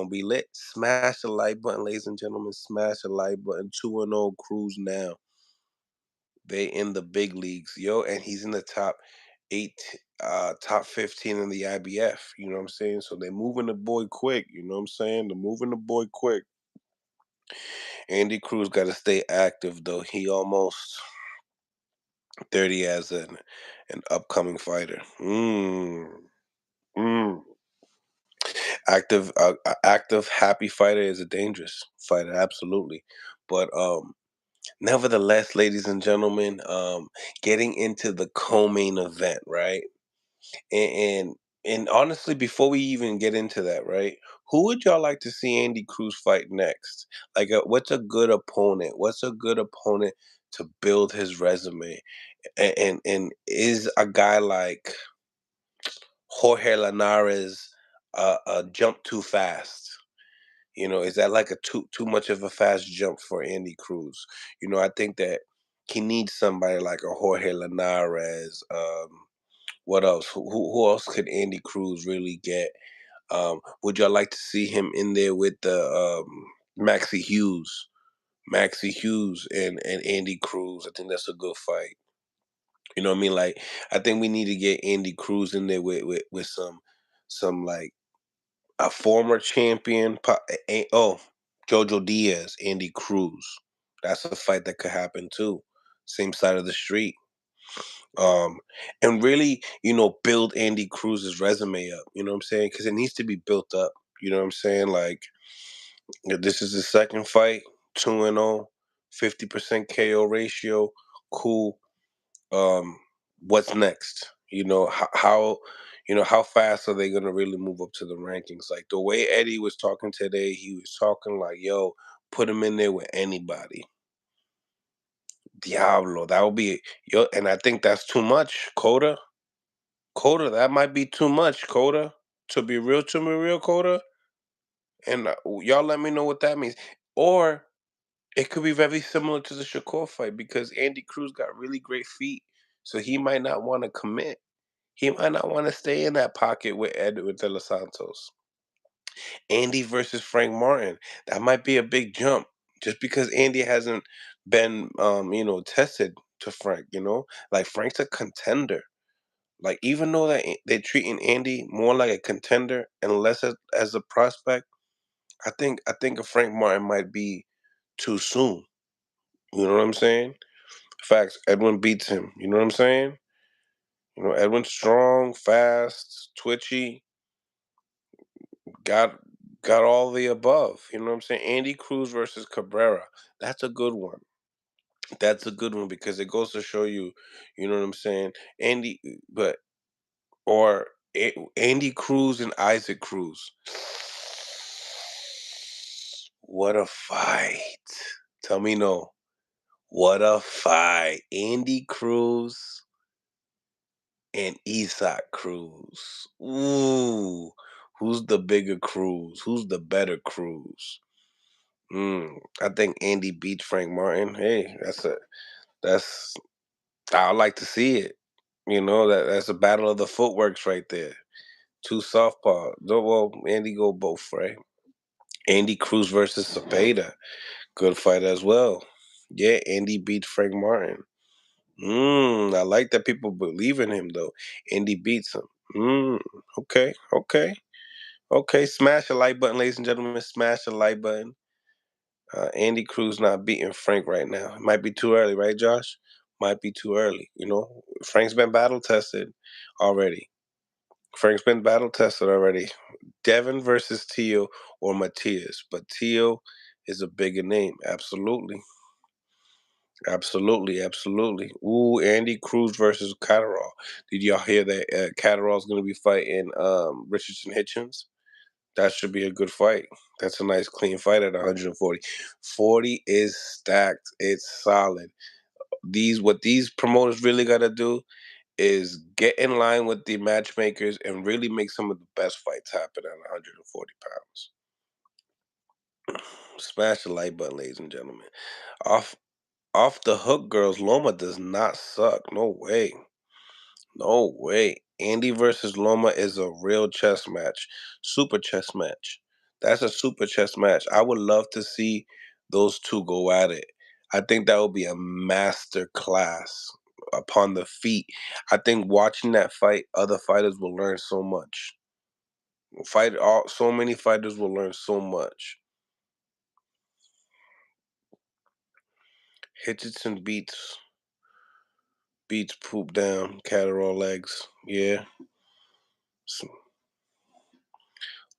be lit. Smash the like button, ladies and gentlemen. Smash the like button. 2-0 Cruz now. They in the big leagues, yo, and he's in the top eight, top 15 in the IBF. You know what I'm saying? So they're moving the boy quick. You know what I'm saying? They're moving the boy quick. Andy Cruz got to stay active though. He almost 30 as an upcoming fighter. Mm. Active, happy fighter is a dangerous fighter, absolutely. But nevertheless, ladies and gentlemen, getting into the co-main event, right? And, and and honestly, before we even get into that, right? Who would y'all like to see Andy Cruz fight next? Like, what's a good opponent? What's a good opponent to build his resume? And is a guy like Jorge Linares jump too fast? You know, is that like a too much of a fast jump for Andy Cruz? You know, I think that he needs somebody like a Jorge Linares. What else? Who else could Andy Cruz really get? Would y'all like to see him in there with the Maxie Hughes? Maxie Hughes and Andy Cruz. I think that's a good fight. You know what I mean? Like, I think we need to get Andy Cruz in there with some like a former champion. Oh, Jojo Diaz, Andy Cruz. That's a fight that could happen too. Same side of the street. Um, and really, build Andy Cruz's resume up. You know what I'm saying? Because it needs to be built up. You know what I'm saying? Like, this is the second fight, 2-0, 50% KO ratio. Cool. um what's next? How fast are they going to really move up to the rankings? Like the way Eddie was talking today, he was talking like, yo, put him in there with anybody. Diablo, that would be, yo, and I think that's too much. Coda, that might be too much. Coda, to be real, Coda. And y'all let me know what that means. Or it could be very similar to the Shakur fight because Andy Cruz got really great feet, so he might not want to commit. He might not want to stay in that pocket with Edward De Los Santos. Andy versus Frank Martin. That might be a big jump just because Andy hasn't been, tested to Frank, Like Frank's a contender. Like even though they're treating Andy more like a contender and less as a prospect, I think a Frank Martin might be too soon. You know what I'm saying? Facts. Edwin beats him. You know what I'm saying? Edwin's strong, fast, twitchy, got got all the above. You know what I'm saying? Andy Cruz versus Cabrera. That's a good one. That's a good one because it goes to show you, you know what I'm saying? Andy, but or Andy Cruz and Isaac Cruz. What a fight! Tell me no. What a fight! Andy Cruz and Isaac Cruz. Ooh, who's the bigger Cruz? Who's the better Cruz? I think Andy beats Frank Martin. Hey, that's I like to see it. That's a battle of the footworks right there. Two southpaw. Well, Andy go both, right? Andy Cruz versus Cepeda. Good fight as well. Yeah, Andy beat Frank Martin. I like that people believe in him though. Andy beats him. Okay, okay, okay. Smash the like button, ladies and gentlemen. Smash the like button. Andy Cruz not beating Frank right now. It might be too early, right, Josh? Might be too early. Frank's been battle tested already. Frank's been battle tested already. Devin versus Tio or Matias, but Tio is a bigger name. Absolutely. Absolutely, absolutely. Ooh, Andy Cruz versus Catterall. Did y'all hear that Catterall's going to be fighting Richardson Hitchens? That should be a good fight. That's a nice clean fight at 140. 40 is stacked. It's solid. What these promoters really got to do is get in line with the matchmakers and really make some of the best fights happen at 140 pounds. Smash the like button, ladies and gentlemen. Off off the hook, girls. Loma does not suck. No way. No way. Andy versus Loma is a real chess match. Super chess match. That's a super chess match. I would love to see those two go at it. I think that would be a master class upon the feet. I think watching that fight, other fighters will learn so much. So many fighters will learn so much. Hitchinson beats Poop down, Catterall legs. Yeah.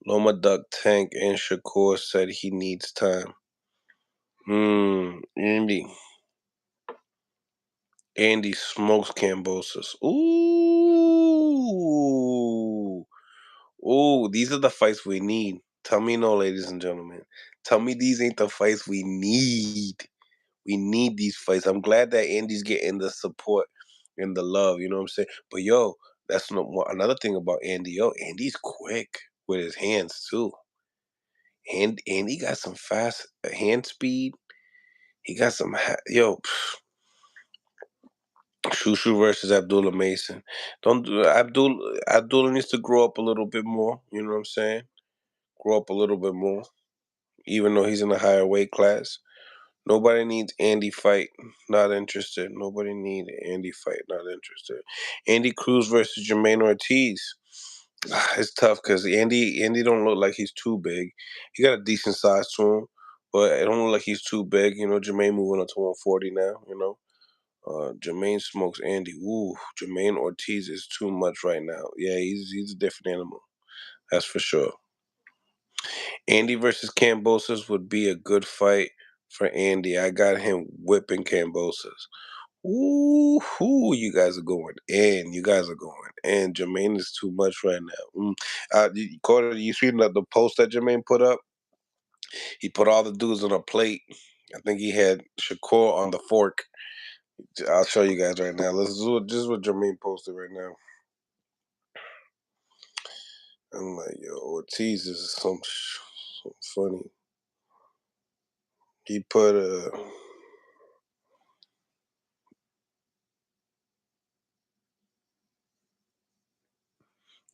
Loma Duck Tank and Shakur said he needs time. Andy. Andy smokes Cambosis. Ooh. Ooh, these are the fights we need. Tell me no, ladies and gentlemen. Tell me these ain't the fights we need. We need these fights. I'm glad that Andy's getting the support and the love, you know what I'm saying? But yo, that's another thing about Andy. Yo, Andy's quick with his hands too. And Andy got some fast hand speed. He got some Shushu versus Abdullah Mason. Don't do Abdullah needs to grow up a little bit more. You know what I'm saying? Grow up a little bit more, even though he's in a higher weight class. Nobody needs Andy fight. Not interested. Nobody need Andy fight. Not interested. Andy Cruz versus Jermaine Ortiz. It's tough because Andy don't look like he's too big. He got a decent size to him, but it don't look like he's too big. You know, Jermaine moving up to 140 now. You know. Jermaine smokes Andy. Ooh, Jermaine Ortiz is too much right now. Yeah, he's a different animal. That's for sure. Andy versus Cambosis would be a good fight for Andy. I got him whipping Cambosis. Ooh, you guys are going in. You guys are going in. Jermaine is too much right now. Carter, you seen the post that Jermaine put up? He put all the dudes on a plate. I think he had Shakur on the fork. I'll show you guys right now. Let's do it. This is what Jermaine posted right now. I'm like, yo, Ortiz is some funny. He put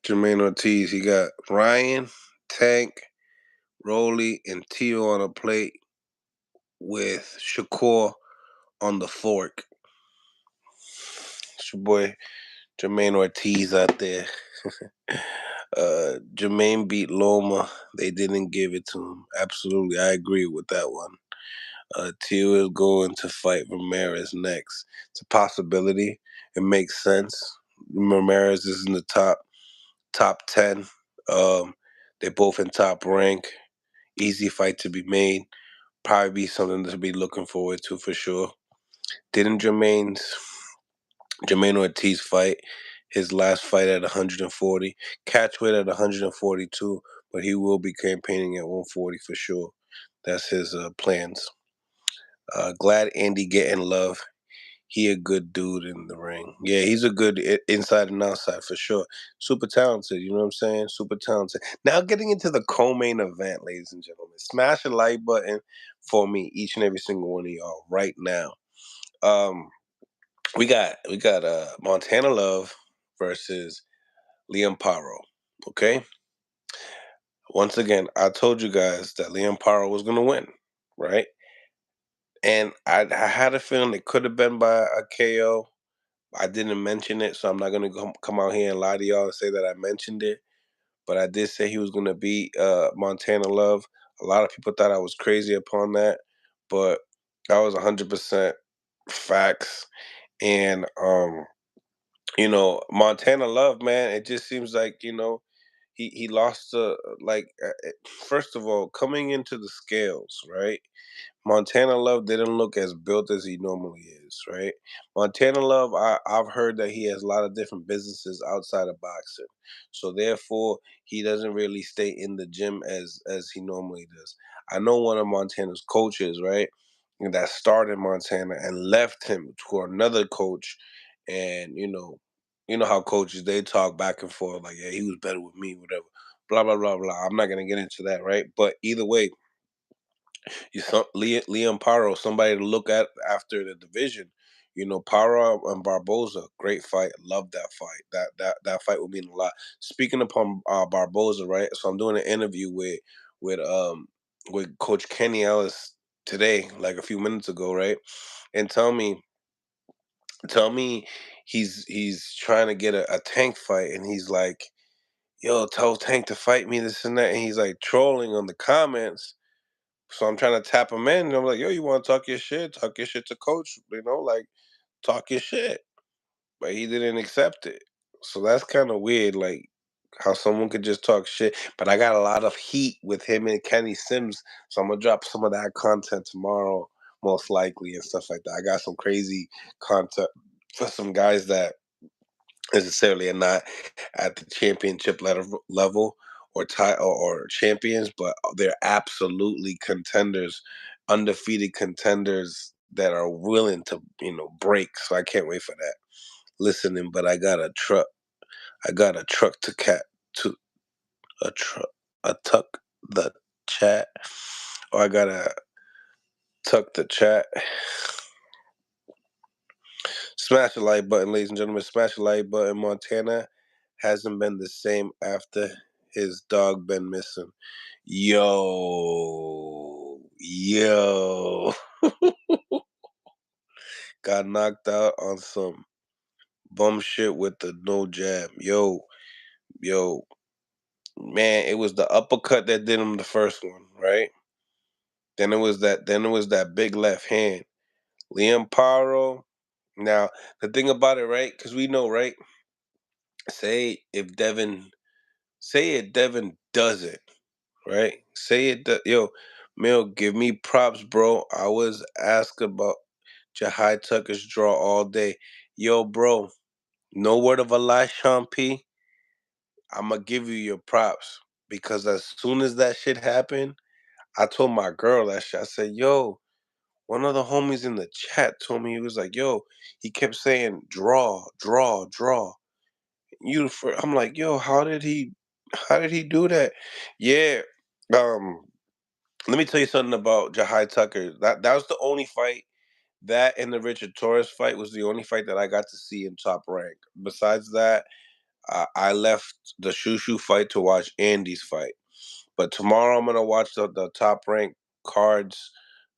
Jermaine Ortiz. He got Ryan, Tank, Rolly, and Tio on a plate with Shakur on the fork. It's your boy Jermaine Ortiz out there. Jermaine beat Loma. They didn't give it to him. Absolutely, I agree with that one. Tio is going to fight Ramirez next. It's a possibility. It makes sense. Ramirez is in the top 10. They're both in top rank. Easy fight to be made. Probably be something to be looking forward to for sure. Didn't Jermaine Ortiz fight his last fight at 140, catch weight at 142, but he will be campaigning at 140 for sure. That's his plans. Glad Andy getting love. He a good dude in the ring. Yeah, he's a good inside and outside for sure. Super talented, you know what I'm saying? Super talented. Now getting into the co-main event, ladies and gentlemen. Smash the like button for me, each and every single one of y'all, right now. Um, we got Montana Love versus Liam Paro. Okay. Once again, I told you guys that Liam Paro was gonna win, right? And I had a feeling it could have been by a KO. I didn't mention it, so I'm not gonna come out here and lie to y'all and say that I mentioned it. But I did say he was gonna beat Montana Love. A lot of people thought I was crazy upon that, but that was 100% facts. And Montana Love, man, it just seems like he lost first of all, coming into the scales, right? Montana Love didn't look as built as he normally is, right? Montana Love, I've heard that he has a lot of different businesses outside of boxing, so therefore he doesn't really stay in the gym as he normally does. I know one of Montana's coaches, right, that started Montana and left him to another coach, and you know how coaches they talk back and forth like, yeah, he was better with me, whatever, blah blah blah blah. I'm not gonna get into that, right? But either way, Liam Paro, somebody to look at after the division. Para and Barboza, great fight. Love that fight. That fight would mean a lot. Speaking upon Barboza, right? So I'm doing an interview with um with Coach Kenny Ellis today, like a few minutes ago, right? And tell me, he's trying to get a Tank fight, and he's like, "Yo, tell Tank to fight me, this and that," and he's like trolling on the comments. So I'm trying to tap him in, and I'm like, "Yo, you want to talk your shit? Talk your shit to Coach, like talk your shit." But he didn't accept it. So that's kind of weird, like how someone could just talk shit. But I got a lot of heat with him and Kenny Sims, so I'm gonna drop some of that content tomorrow, most likely, and stuff like that. I got some crazy content for some guys that necessarily are not at the championship level or or champions, but they're absolutely contenders, undefeated contenders that are willing to break. So I can't wait for that. Listening, but I got a truck to cat to a truck a tuck the chat, or I gotta tuck the chat. Smash the like button, ladies and gentlemen. Smash the like button. Montana hasn't been the same after his dog been missing. Yo, got knocked out on some bum shit with the no jab. Yo, man, it was the uppercut that did him the first one, right? Then it was that big left hand. Liam Paro. Now, the thing about it, right? Because we know, right? Say if Devin say it Devin does it, right? Yo, Mill, give me props, bro. I was asked about Jahai Tucker's draw all day. Yo, bro, no word of a lie, Sean P. I'ma give you your props. Because as soon as that shit happened, I told my girl that shit. I said, yo, one of the homies in the chat told me, he was like, yo, he kept saying draw, draw, draw. I'm like, yo, how did he do that? Yeah. Um, let me tell you something about Jahai Tucker. That was the only fight. That and the Richard Torres fight was the only fight that I got to see in Top Rank. Besides that, I left the Shushu fight to watch Andy's fight. But tomorrow I'm gonna watch the top ranked cards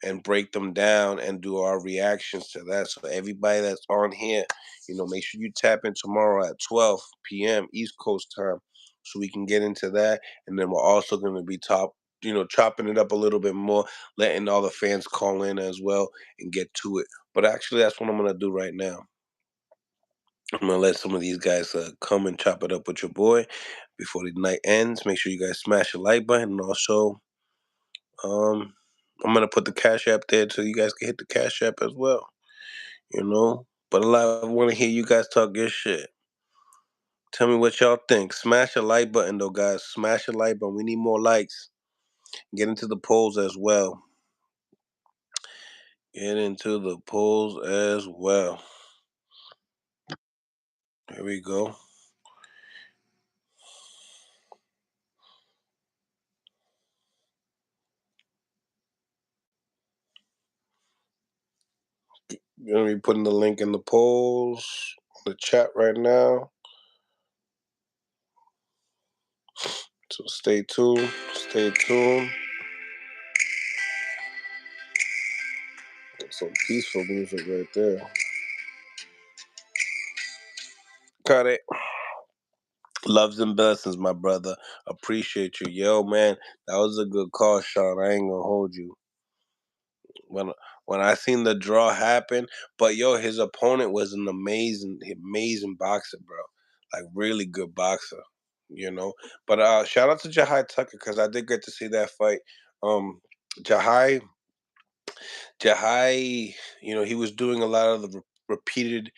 and break them down and do our reactions to that. So everybody that's on here, make sure you tap in tomorrow at 12 p.m. East Coast time, so we can get into that. And then we're also gonna be chopping it up a little bit more, letting all the fans call in as well and get to it. But actually, that's what I'm gonna do right now. I'm gonna let some of these guys come and chop it up with your boy before the night ends. Make sure you guys smash the like button, and also um, I'm gonna put the Cash App there so you guys can hit the Cash App as well. But I want to hear you guys talk your shit. Tell me what y'all think. Smash the like button though, guys. Smash the like button. We need more likes. Get into the polls as well. Get into the polls as well. Here we go. You're gonna be putting the link in the polls, the chat right now. So stay tuned. Stay tuned. Some peaceful music right there. Cut it. Loves and blessings, my brother. Appreciate you. Yo, man, that was a good call, Sean. I ain't gonna hold you. When when I seen the draw happen, but yo, his opponent was an amazing boxer, bro. Like really good boxer. But shout out to Jahai Tucker because I did get to see that fight. Um Jahai Jahai, he was doing a lot of the repeated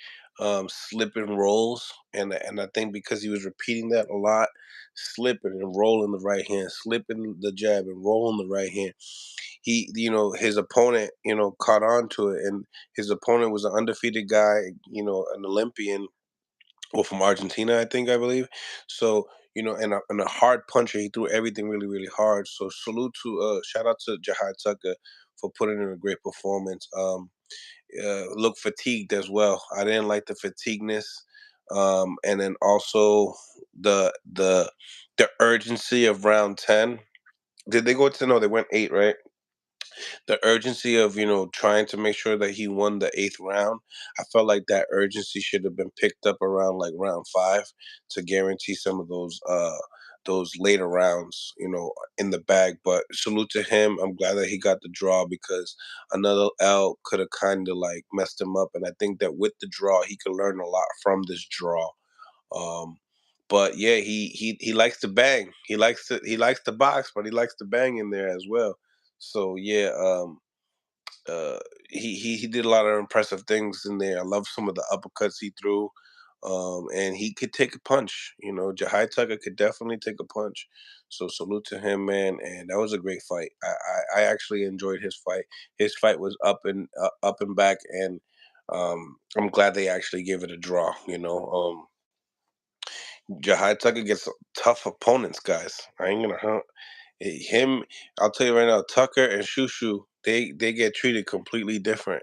slip and rolls, and I think because he was repeating that a lot, slipping and rolling the right hand, slipping the jab and rolling the right hand, his opponent, caught on to it, and his opponent was an undefeated guy, an Olympian, or from Argentina, I believe. So, and a hard puncher. He threw everything really, really hard. So shout out to Jahai Tucker for putting in a great performance. looked fatigued as well. I didn't like the fatigueness, and then also the the the urgency of round 10. Did they go to no? They went 8, right? The urgency of trying to make sure that he won the 8th round. I felt like that urgency should have been picked up around like round 5 to guarantee some of those later rounds, in the bag. But salute to him. I'm glad that he got the draw because another L could have kind of like messed him up. And I think that with the draw, he could learn a lot from this draw. Um, but yeah, he likes to bang. He likes to box, but he likes to bang in there as well. So yeah, uh, he did a lot of impressive things in there. I love some of the uppercuts he threw, and he could take a punch. Jahai Tucker could definitely take a punch. So salute to him, man. And that was a great fight. I actually enjoyed his fight. His fight was up and back, and I'm glad they actually gave it a draw. Jahai Tucker gets tough opponents, guys. I ain't gonna him. I'll tell you right now, Tucker and Shushu, they get treated completely different.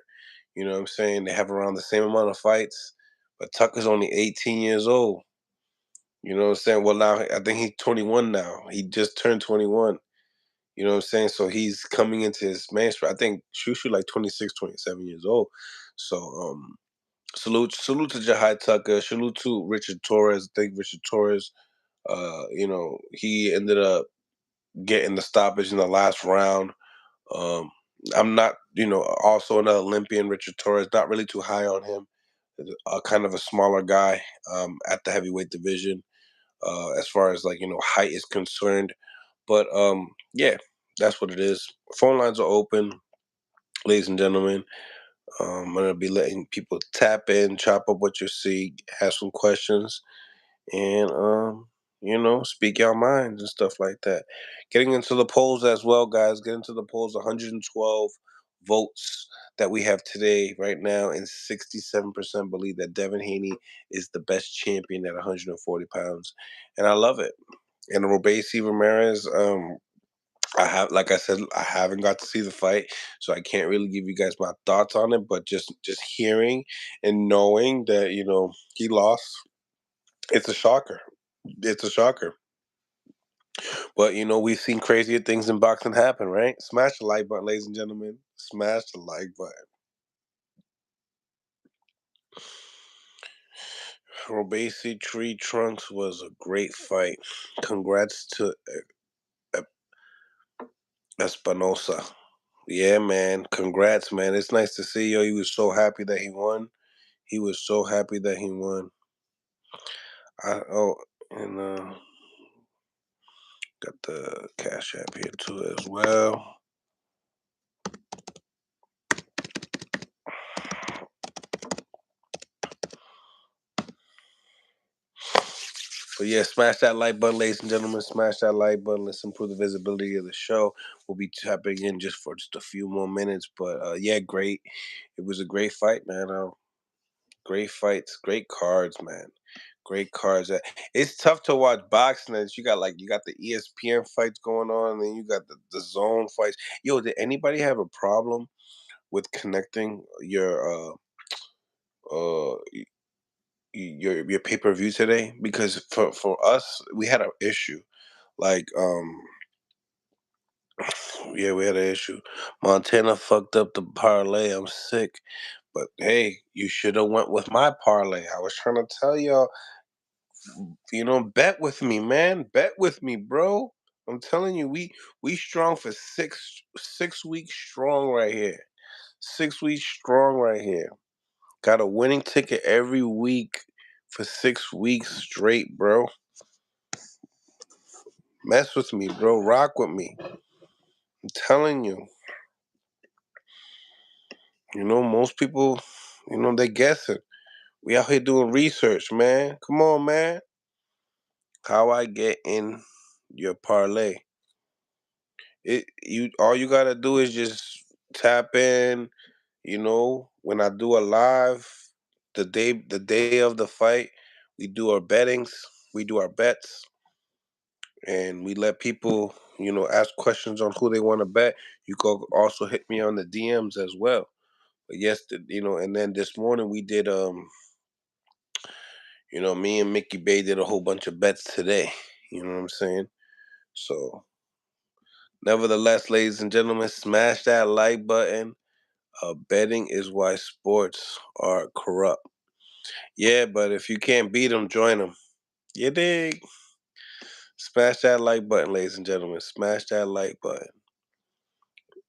You know what I'm saying? They have around the same amount of fights, but Tucker's only 18 years old. You know what I'm saying? Well, now I think he's 21 now. He just turned 21. You know what I'm saying? So he's coming into his mainstream. I think Shushu like 26, 27 years old. So salute to Jahai Tucker. Salute to Richard Torres. I think Richard Torres. He ended up getting the stoppage in the last round. Um, I'm not, also another Olympian, Richard Torres, not really too high on him. Kind of a smaller guy at the heavyweight division, as far as like, height is concerned. But yeah, that's what it is. Phone lines are open, ladies and gentlemen. I'm going to be letting people tap in, chop up what you see, have some questions, and speak your minds and stuff like that. Getting into the polls as well, guys. Get into the polls. 112 votes that we have today, right now, and 67% believe that Devin Haney is the best champion at 140 pounds, and I love it. And Robesi Ramirez, like I said, I haven't got to see the fight, so I can't really give you guys my thoughts on it. But just hearing and knowing that he lost, it's a shocker. It's a shocker. But we've seen crazier things in boxing happen, right? Smash the like button, ladies and gentlemen. Smash the like button. Robesi Tree Trunks was a great fight. Congrats to E- Espinosa. Yeah, man. Congrats, man. It's nice to see you. He was so happy that he won. He was so happy that he won. And got the Cash App here too as well. But yeah, smash that like button, ladies and gentlemen. Smash that like button. Let's improve the visibility of the show. We'll be tapping in just for just a few more minutes. But yeah, great. It was a great fight, man. Great fights, great cards, man. Great cards. It's tough to watch boxing. As you got the ESPN fights going on, and then you got the zone fights. Yo, did anybody have a problem with connecting uh your pay per view today? Because for us, we had an issue. Like, yeah, we had an issue. Montana fucked up the parlay. I'm sick. But hey, you should have went with my parlay. I was trying to tell y'all, bet with me, man. Bet with me, bro. I'm telling you, we strong for six weeks strong right here. 6 weeks strong right here. Got a winning ticket every week for 6 weeks straight, bro. Mess with me, bro. Rock with me. I'm telling you. Most people, they guessing. We out here doing research, man. Come on, man. How I get in your parlay? All you gotta do is just tap in. When I do a live, the day of the fight, we do our bettings, we do our bets, and we let people, ask questions on who they want to bet. You can also hit me on the DMs as well. yesterday, and then this morning we did me and Mickey Bay did a whole bunch of bets today. You know what I'm saying? So, nevertheless, ladies and gentlemen, smash that like button. Betting is why sports are corrupt. Yeah, but if you can't beat them, join them. You dig? Smash that like button, ladies and gentlemen. Smash that like button.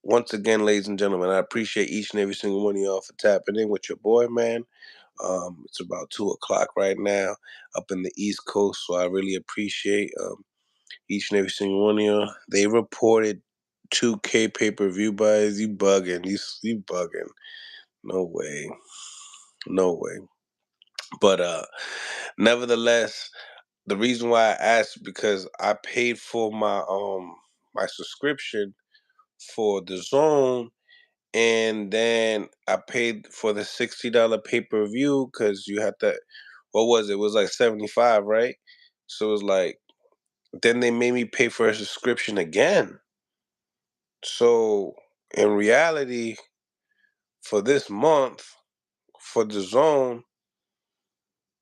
Once again, ladies and gentlemen, I appreciate each and every single one of y'all for tapping in with your boy, man. It's about 2 o'clock right now up in the East Coast, so I really appreciate each and every single one of y'all. They reported 2K pay-per-view buys. You bugging. You bugging. No way. No way. But nevertheless, the reason why I asked because I paid for my subscription for the zone, and then I paid for the $60 pay-per-view because you had to, what was it? It was like 75, right? So it was like, then they made me pay for a subscription again. So in reality, for this month, for the zone,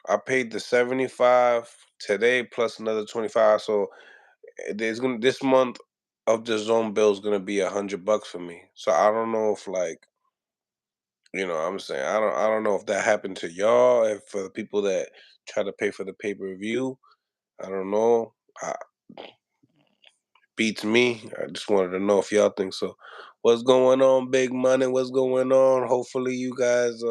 I paid the 75 today plus another 25. So this month of the zone bill is gonna be $100 for me. So I don't know if like, I'm saying I don't know if that happened to y'all, if for the people that try to pay for the pay-per-view. I don't know. Beats me. I just wanted to know if y'all think so. What's going on, Big Money? What's going on? Hopefully you guys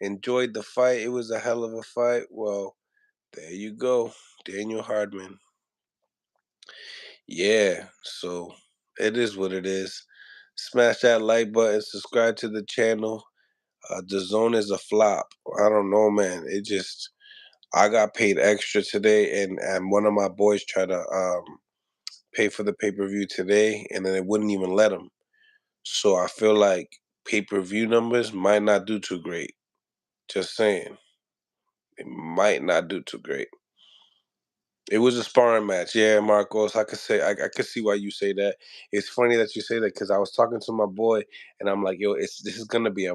enjoyed the fight. It was a hell of a fight. Well, there you go. Daniel Hardman. Yeah, so it is what it is. Smash that like button, subscribe to the channel. The zone is a flop. I don't know, man. I got paid extra today, and one of my boys tried to pay for the pay-per-view today, and then it wouldn't even let him. So I feel like pay-per-view numbers might not do too great. Just saying. It might not do too great. It was a sparring match, yeah, Marcos. I could say I could see why you say that. It's funny that you say that because I was talking to my boy and I'm like, yo, this is gonna be a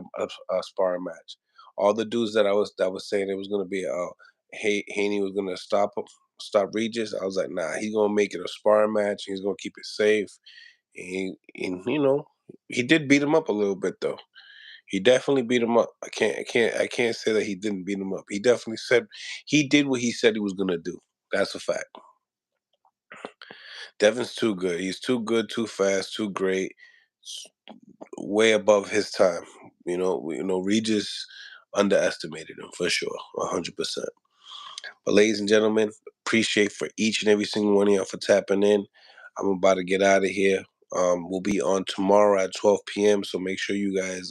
sparring match. All the dudes that was saying it was gonna be Haney was gonna stop Regis. I was like, nah, he's gonna make it a sparring match. He's gonna keep it safe. And he did beat him up a little bit though. He definitely beat him up. I can't say that he didn't beat him up. He definitely said he did what he said he was gonna do. That's a fact. Devin's too good. He's too good, too fast, too great, way above his time. Regis underestimated him for sure, 100%. But ladies and gentlemen, appreciate for each and every single one of y'all for tapping in. I'm about to get out of here. We'll be on tomorrow at 12 p.m. So make sure you guys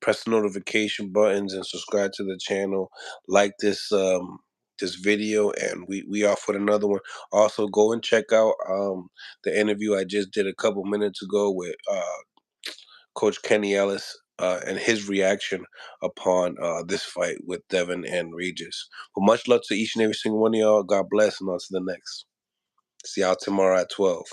press the notification buttons and subscribe to the channel. Like this video, and we off with another one. Also, go and check out the interview I just did a couple minutes ago with Coach Kenny Ellis and his reaction upon this fight with Devin and Regis. Well, much love to each and every single one of y'all. God bless, and on to the next. See y'all tomorrow at 12.